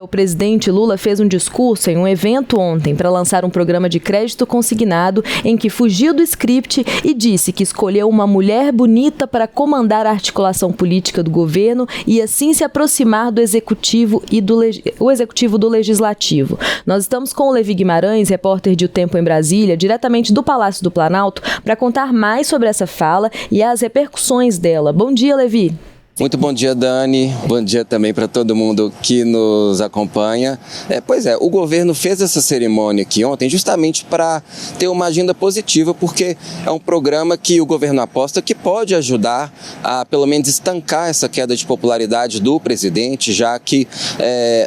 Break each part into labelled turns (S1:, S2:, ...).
S1: O presidente Lula fez um discurso em um evento ontem para lançar um programa de crédito consignado em que fugiu do script e disse que escolheu uma mulher bonita para comandar a articulação política do governo e assim se aproximar do executivo e do legislativo. Nós estamos com o Levi Guimarães, repórter de O Tempo em Brasília, diretamente do Palácio do Planalto, para contar mais sobre essa fala e as repercussões dela. Bom dia, Levi.
S2: Muito bom dia, Dani. Bom dia também para todo mundo que nos acompanha. O governo fez essa cerimônia aqui ontem justamente para ter uma agenda positiva, porque é um programa que o governo aposta que pode ajudar a, pelo menos, estancar essa queda de popularidade do presidente, já que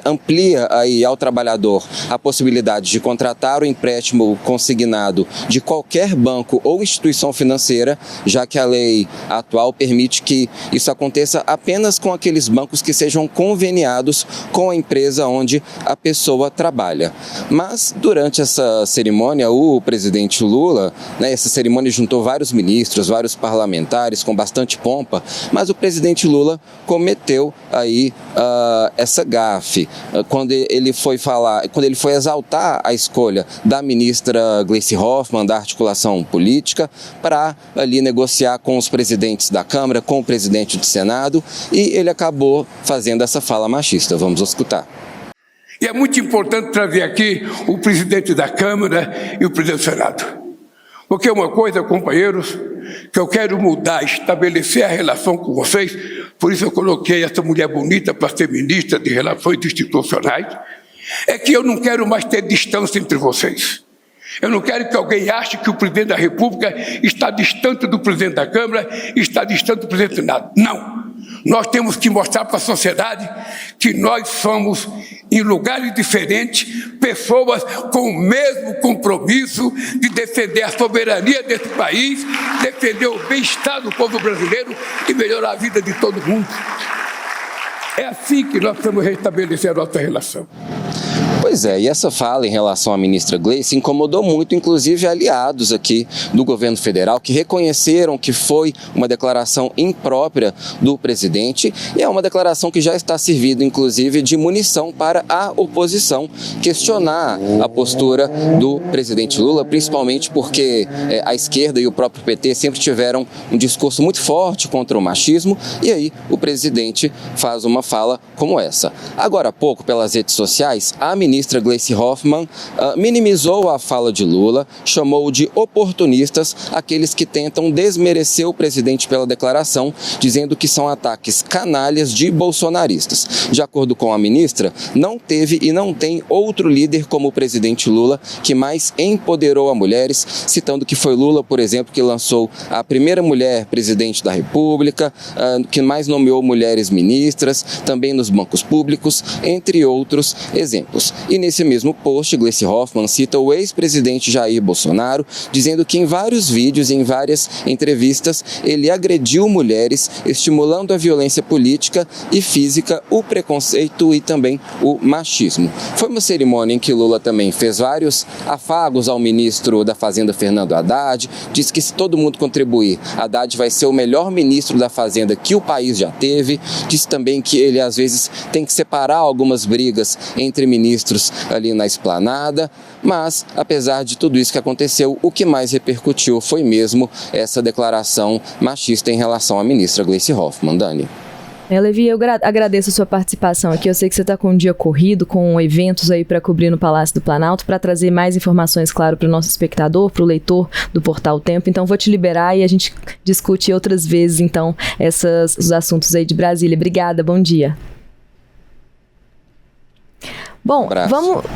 S2: amplia aí ao trabalhador a possibilidade de contratar o empréstimo consignado de qualquer banco ou instituição financeira, já que a lei atual permite que isso aconteça apenas com aqueles bancos que sejam conveniados com a empresa onde a pessoa trabalha. Mas durante essa cerimônia, o presidente Lula, essa cerimônia juntou vários ministros, vários parlamentares com bastante pompa, mas o presidente Lula cometeu aí essa gafe quando ele foi exaltar a escolha da ministra Gleice Hoffmann, da articulação política, para ali negociar com os presidentes da Câmara, com o presidente do Senado, e ele acabou fazendo essa fala machista. Vamos escutar.
S3: E é muito importante trazer aqui o presidente da Câmara e o presidente do Senado. Porque uma coisa, companheiros, que eu quero mudar, estabelecer a relação com vocês, por isso eu coloquei essa mulher bonita para ser ministra de Relações Institucionais, é que eu não quero mais ter distância entre vocês. Eu não quero que alguém ache que o presidente da República está distante do presidente da Câmara, está distante do presidente do Senado. Não. Nós temos que mostrar para a sociedade que nós somos, em lugares diferentes, pessoas com o mesmo compromisso de defender a soberania desse país, defender o bem-estar do povo brasileiro e melhorar a vida de todo mundo. É assim que nós precisamos restabelecer a nossa relação.
S2: Pois é, e essa fala em relação à ministra Gleice incomodou muito, inclusive, aliados aqui do governo federal que reconheceram que foi uma declaração imprópria do presidente e é uma declaração que já está servindo, inclusive, de munição para a oposição questionar a postura do presidente Lula, principalmente porque a esquerda e o próprio PT sempre tiveram um discurso muito forte contra o machismo e aí o presidente faz uma fala como essa. Agora há pouco, pelas redes sociais, a ministra Gleice Hoffmann minimizou a fala de Lula, chamou de oportunistas aqueles que tentam desmerecer o presidente pela declaração, dizendo que são ataques canalhas de bolsonaristas. De acordo com a ministra, não teve e não tem outro líder como o presidente Lula que mais empoderou as mulheres, citando que foi Lula, por exemplo, que lançou a primeira mulher presidente da República, que mais nomeou mulheres ministras, também nos bancos públicos, entre outros exemplos. E nesse mesmo post, Gleice Hoffmann cita o ex-presidente Jair Bolsonaro, dizendo que em vários vídeos e em várias entrevistas ele agrediu mulheres, estimulando a violência política e física, o preconceito e também o machismo. Foi uma cerimônia em que Lula também fez vários afagos ao ministro da Fazenda, Fernando Haddad, disse que se todo mundo contribuir, Haddad vai ser o melhor ministro da Fazenda que o país já teve, disse também que ele às vezes tem que separar algumas brigas entre ministros ali na esplanada, mas apesar de tudo isso que aconteceu, o que mais repercutiu foi mesmo essa declaração machista em relação à ministra Gleice Hoffmann. Dani.
S1: Levi, eu agradeço a sua participação aqui. Eu sei que você está com um dia corrido, com eventos aí para cobrir no Palácio do Planalto, para trazer mais informações, claro, para o nosso espectador, para o leitor do Portal Tempo. Então, vou te liberar e a gente discute outras vezes, então, os assuntos aí de Brasília. Obrigada, bom dia. Bom,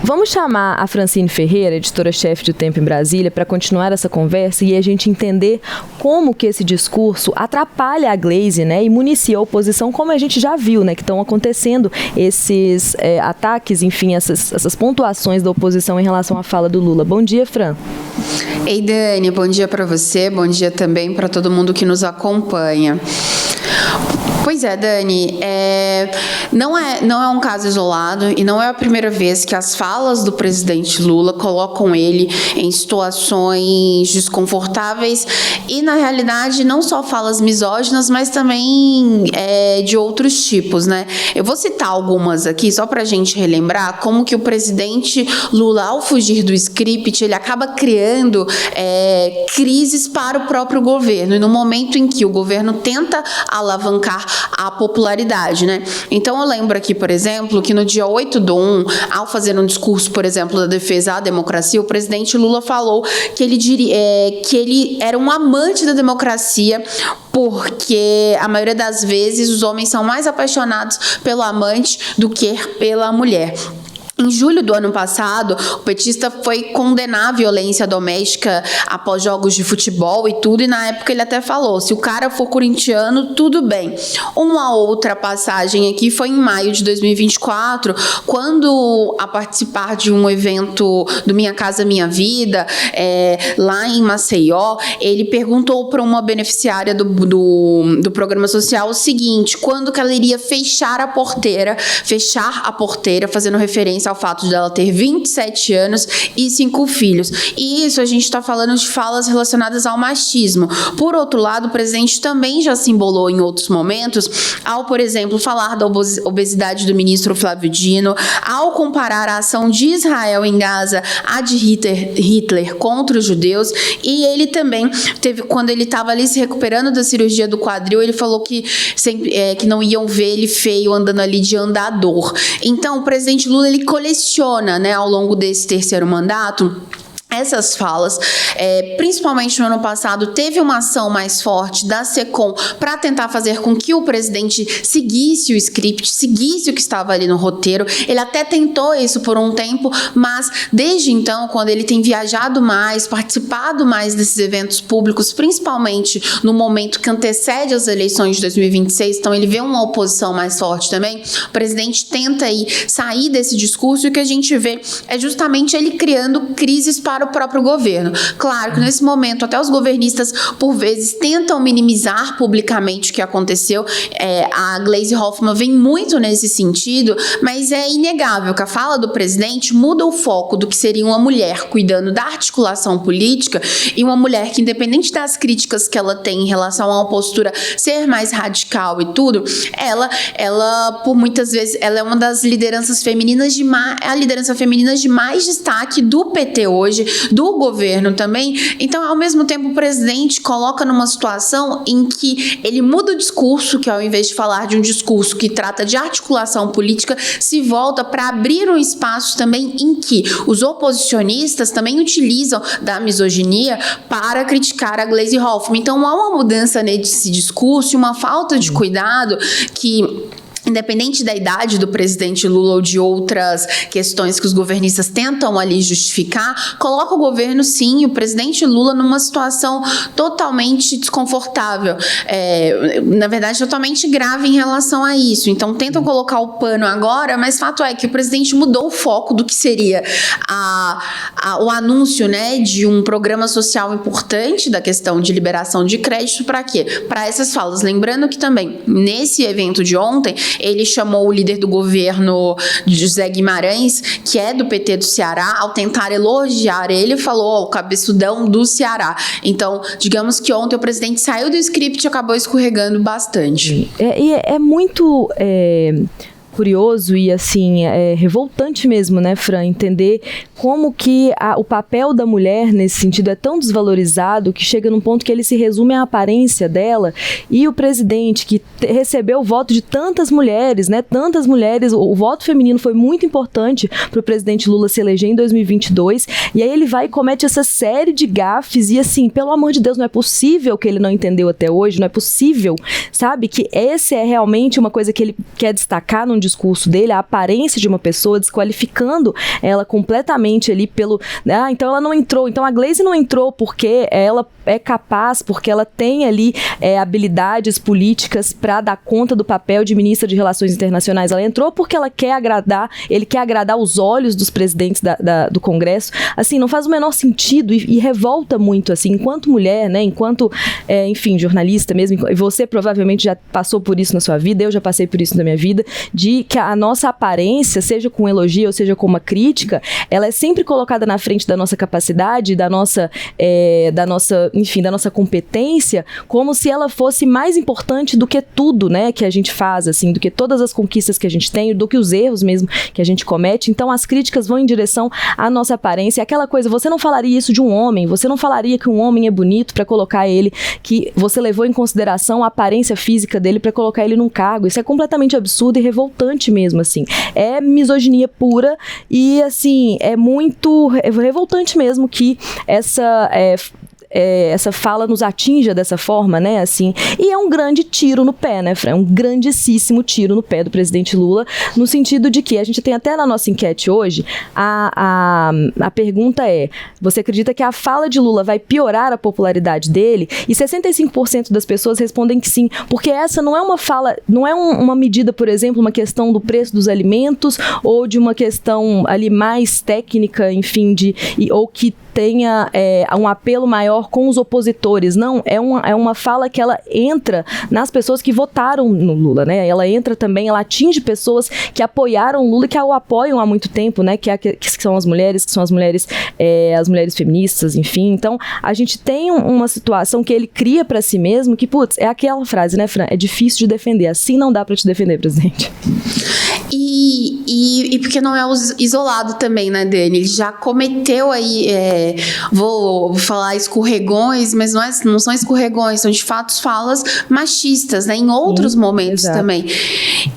S1: vamos chamar a Francine Ferreira, editora-chefe de O Tempo em Brasília, para continuar essa conversa e a gente entender como que esse discurso atrapalha a Gleice, né, e municia a oposição, como a gente já viu, né, que estão acontecendo esses ataques, enfim, essas pontuações da oposição em relação à fala do Lula. Bom dia, Fran.
S4: Ei, Dani, bom dia para você, bom dia também para todo mundo que nos acompanha. Pois é, Dani, não é um caso isolado e não é a primeira vez que as falas do presidente Lula colocam ele em situações desconfortáveis e, na realidade, não só falas misóginas, mas também de outros tipos, né? Eu vou citar algumas aqui, só para a gente relembrar como que o presidente Lula, ao fugir do script, ele acaba criando crises para o próprio governo, e no momento em que o governo tenta alavancar a popularidade, né? Então, eu lembro aqui, por exemplo, que no dia 8/1, ao fazer um discurso, por exemplo, da defesa à democracia, o presidente Lula falou que ele era um amante da democracia, porque a maioria das vezes os homens são mais apaixonados pelo amante do que pela mulher. Em julho do ano passado, o petista foi condenar a violência doméstica após jogos de futebol e tudo, e na época ele até falou, se o cara for corintiano, tudo bem. Uma outra passagem aqui foi em maio de 2024, quando, a participar de um evento do Minha Casa Minha Vida, lá em Maceió, ele perguntou para uma beneficiária do programa social o seguinte, quando que ela iria fechar a porteira, fazendo referência ao fato de ela ter 27 anos e 5 filhos. E isso a gente está falando de falas relacionadas ao machismo. Por outro lado, o presidente também já se embolou em outros momentos, ao, por exemplo, falar da obesidade do ministro Flávio Dino, ao comparar a ação de Israel em Gaza à de Hitler contra os judeus, e ele também teve, quando ele estava ali se recuperando da cirurgia do quadril, ele falou que não iam ver ele feio andando ali de andador. Então, o presidente Lula, ele coleciona, né, ao longo desse terceiro mandato, essas falas, principalmente no ano passado, teve uma ação mais forte da SECOM para tentar fazer com que o presidente seguisse o script, seguisse o que estava ali no roteiro. Ele até tentou isso por um tempo, mas desde então, quando ele tem viajado mais, participado mais desses eventos públicos, principalmente no momento que antecede as eleições de 2026, então ele vê uma oposição mais forte também, o presidente tenta aí sair desse discurso, e o que a gente vê é justamente ele criando crises para o próprio governo. Claro que nesse momento até os governistas por vezes tentam minimizar publicamente o que aconteceu, a Gleisi Hoffmann vem muito nesse sentido, mas é inegável que a fala do presidente muda o foco do que seria uma mulher cuidando da articulação política, e uma mulher que, independente das críticas que ela tem em relação a uma postura ser mais radical e tudo, ela por muitas vezes, ela é uma das lideranças femininas a liderança feminina de mais destaque do PT hoje, do governo também. Então, ao mesmo tempo, o presidente coloca numa situação em que ele muda o discurso, que ao invés de falar de um discurso que trata de articulação política, se volta para abrir um espaço também em que os oposicionistas também utilizam da misoginia para criticar a Gleisi Hoffmann. Então, há uma mudança nesse discurso e uma falta de cuidado que, independente da idade do presidente Lula ou de outras questões que os governistas tentam ali justificar, coloca o governo, sim, e o presidente Lula numa situação totalmente desconfortável, na verdade totalmente grave em relação a isso. Então tentam colocar o pano agora, mas fato é que o presidente mudou o foco do que seria o anúncio, né, de um programa social importante da questão de liberação de crédito. Para quê? Para essas falas. Lembrando que também nesse evento de ontem ele chamou o líder do governo, José Guimarães, que é do PT do Ceará, ao tentar elogiar ele, falou o cabeçudão do Ceará. Então, digamos que ontem o presidente saiu do script e acabou escorregando bastante.
S1: É muito curioso e, assim, revoltante mesmo, né, Fran, entender como que o papel da mulher nesse sentido é tão desvalorizado que chega num ponto que ele se resume à aparência dela, e o presidente que recebeu o voto de tantas mulheres, né, o voto feminino foi muito importante para o presidente Lula se eleger em 2022, e aí ele vai e comete essa série de gafes, e assim, pelo amor de Deus, não é possível que ele não entendeu até hoje, não é possível, sabe, que essa é realmente uma coisa que ele quer destacar num discurso dele, a aparência de uma pessoa, desqualificando ela completamente ali pelo... então ela não entrou, então a Gleisi não entrou porque ela é capaz, porque ela tem ali habilidades políticas para dar conta do papel de ministra de Relações Internacionais. Ela entrou porque ela quer agradar, ele quer agradar os olhos dos presidentes do Congresso. Assim, não faz o menor sentido e revolta muito, assim, enquanto mulher, né, enquanto, enfim, jornalista mesmo, e você provavelmente já passou por isso na sua vida, eu já passei por isso na minha vida, de que a nossa aparência, seja com elogio ou seja com uma crítica, ela é sempre colocada na frente da nossa capacidade, da nossa competência, como se ela fosse mais importante do que tudo, né, que a gente faz, assim, do que todas as conquistas que a gente tem, do que os erros mesmo que a gente comete. Então as críticas vão em direção à nossa aparência. Aquela coisa, você não falaria isso de um homem, você não falaria que um homem é bonito para colocar ele, que você levou em consideração a aparência física dele para colocar ele num cargo. Isso é completamente absurdo e revoltante mesmo, assim. É misoginia pura e, assim, é muito revoltante mesmo que essa fala nos atinja dessa forma, né, assim, e é um grande tiro no pé, né, Fran? É um grandíssimo tiro no pé do presidente Lula, no sentido de que a gente tem até na nossa enquete hoje, a pergunta é, você acredita que a fala de Lula vai piorar a popularidade dele? E 65% das pessoas respondem que sim, porque essa não é uma fala, não é uma medida, por exemplo, uma questão do preço dos alimentos, ou de uma questão ali mais técnica, enfim, ou que tenha um apelo maior com os opositores. Não, é uma fala que ela entra nas pessoas que votaram no Lula, né? Ela entra também, ela atinge pessoas que apoiaram o Lula e que o apoiam há muito tempo, né? Que são as mulheres, as mulheres feministas, enfim. Então, a gente tem uma situação que ele cria para si mesmo, que, putz, é aquela frase, né, Fran? É difícil de defender. Assim não dá para te defender, presidente.
S4: E porque não é isolado também, né, Dani? Ele já cometeu aí, vou falar escorregões, mas não são escorregões, são de fato falas machistas, né, em outros momentos também.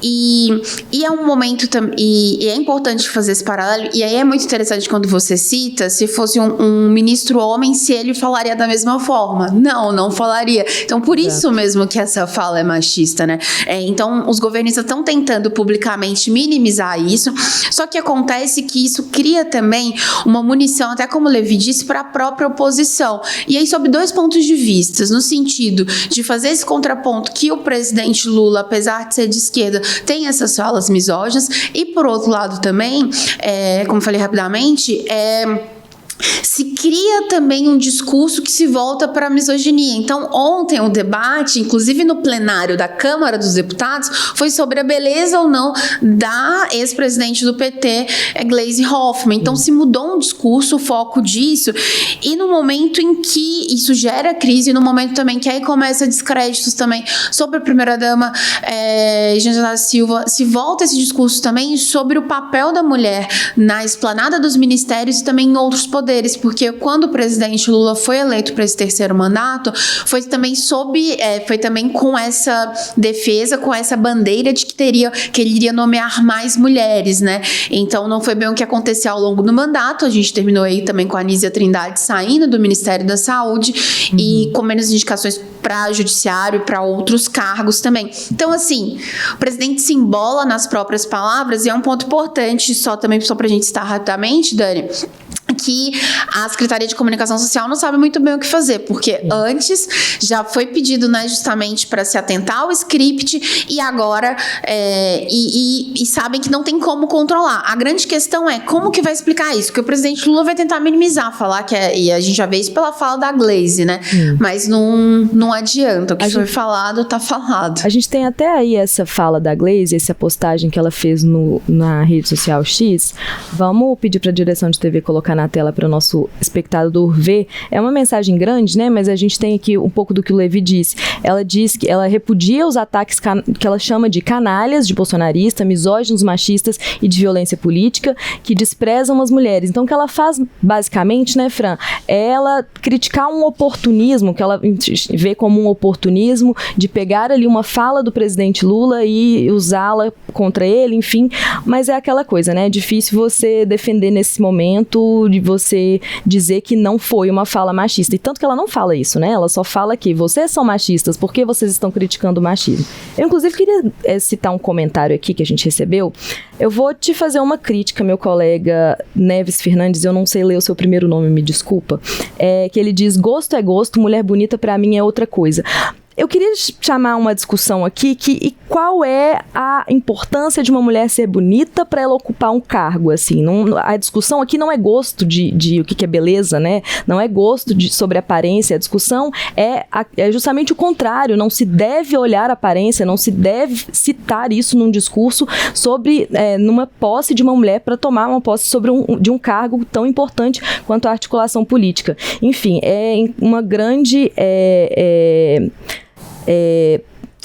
S4: E é um momento e é importante fazer esse paralelo, e aí é muito interessante quando você cita, se fosse um ministro homem, se ele falaria da mesma forma. Não falaria. Então, por isso mesmo que essa fala é machista, né? Então, os governistas estão tentando publicamente minimizar isso, só que acontece que isso cria também uma munição, até como o Levi disse, para a própria oposição. E aí, sob dois pontos de vista, no sentido de fazer esse contraponto que o presidente Lula, apesar de ser de esquerda, tem essas falas misóginas, e por outro lado também, como falei rapidamente, se cria também um discurso que se volta para a misoginia. Então, ontem o debate, inclusive no plenário da Câmara dos Deputados, foi sobre a beleza ou não da ex-presidente do PT, Gleisi Hoffmann. Então, se mudou um discurso, o foco disso, e no momento em que isso gera crise, no momento também que aí começa descréditos também sobre a primeira-dama, Jandira Silva, se volta esse discurso também sobre o papel da mulher na esplanada dos ministérios e também em outros poderes, porque quando o presidente Lula foi eleito para esse terceiro mandato, foi também com essa defesa, com essa bandeira de que ele iria nomear mais mulheres, né? Então não foi bem o que aconteceu ao longo do mandato. A gente terminou aí também com a Anísia Trindade saindo do Ministério da Saúde e com menos indicações para judiciário e para outros cargos também. Então, assim, o presidente se embola nas próprias palavras, e é um ponto importante, só para a gente citar rapidamente, Dani, que a Secretaria de Comunicação Social não sabe muito bem o que fazer, porque antes já foi pedido, né, justamente para se atentar ao script, e agora e sabem que não tem como controlar. A grande questão é como que vai explicar isso, porque o presidente Lula vai tentar minimizar, falar que e a gente já vê isso pela fala da Gleisi, né? Mas não adianta, o que foi falado, tá falado.
S1: A gente tem até aí essa fala da Gleisi, essa postagem que ela fez na rede social X. Vamos pedir para a direção de TV colocar na tela para o nosso espectador ver. É uma mensagem grande, né? Mas a gente tem aqui um pouco do que o Levi disse. Ela diz que ela repudia os ataques que ela chama de canalhas, de bolsonarista, misóginos, machistas e de violência política, que desprezam as mulheres. Então, o que ela faz, basicamente, né, Fran, é ela criticar um oportunismo, que ela vê como um oportunismo de pegar ali uma fala do presidente Lula e usá-la contra ele, enfim. Mas é aquela coisa, né? É difícil você defender nesse momento de você dizer que não foi uma fala machista. E tanto que ela não fala isso, né? Ela só fala que vocês são machistas, por que vocês estão criticando o machismo? Eu, inclusive, queria citar um comentário aqui que a gente recebeu. Eu vou te fazer uma crítica, meu colega Neves Fernandes, eu não sei ler o seu primeiro nome, me desculpa, que ele diz: gosto é gosto, mulher bonita pra mim é outra coisa. Eu queria chamar uma discussão aqui e qual é a importância de uma mulher ser bonita para ela ocupar um cargo, assim. A discussão aqui não é gosto de o que é beleza, né? Não é gosto sobre aparência. A discussão é justamente o contrário. Não se deve olhar a aparência, não se deve citar isso num discurso sobre numa posse de uma mulher para tomar uma posse de um cargo tão importante quanto a articulação política. Enfim, é uma grande...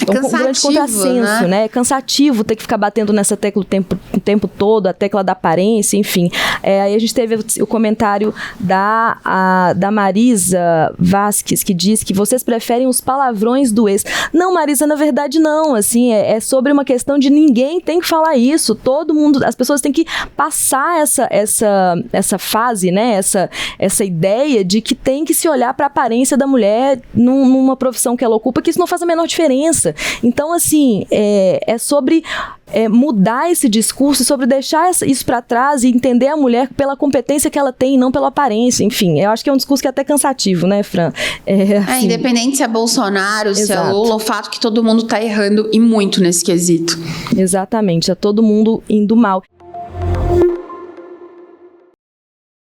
S1: um grande contrassenso, né? É cansativo ter que ficar batendo nessa tecla o tempo todo, a tecla da aparência, enfim. Aí a gente teve o comentário da Marisa Vasques, que diz que vocês preferem os palavrões do ex. Não, Marisa, na verdade não, assim, é sobre uma questão de ninguém tem que falar isso, todo mundo, as pessoas têm que passar essa fase, né? Essa ideia de que tem que se olhar para a aparência da mulher numa profissão que ela ocupa, que isso não faz a menor diferença. Então, assim, é sobre mudar esse discurso, sobre deixar isso para trás e entender a mulher pela competência que ela tem e não pela aparência. Enfim, eu acho que é um discurso que é até cansativo, né, Fran? Assim,
S4: independente se é Bolsonaro,
S1: exato,
S4: se é Lula, o fato que todo mundo está errando e muito nesse quesito.
S1: Exatamente, é todo mundo indo mal.